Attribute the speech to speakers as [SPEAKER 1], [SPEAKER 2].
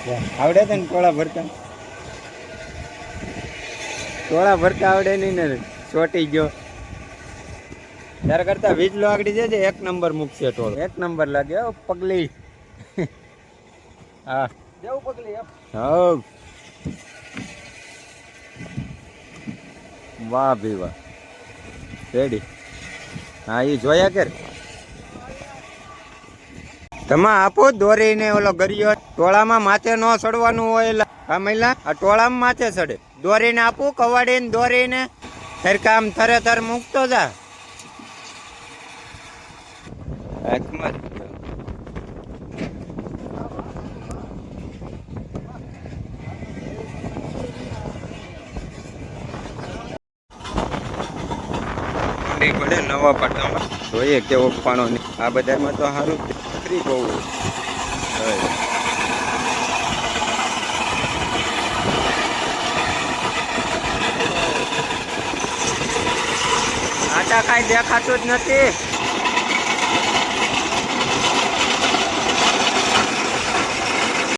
[SPEAKER 1] આવડે છે ને ટોળા ભરતા આવડે નહીં ને ચોટી ગયો ત્યારે કરતા વીજલો આગળ જજે એક નંબર મૂકશે ટોળો એક નંબર લાગે પગલી હા જેવું પગલી હા વાહ ભી વાહ રેડી હા એ જોયા કર તમે આપો દોરીને ઓલો ગરિયો ટોળામાં માથે ન ચડવાનું હોય એટલે આ મહિલા આ ટોળામાં માથે ચડે દોરીને આપું કવાડીને દોરીને સરકામ થરે થર મૂકતો જા પડે નવા પાટામાં જોઈએ કેવો પાણો આ બધામાં તો સારું ફ્રી બહુ આટા કાંઈ દેખાતું જ નથી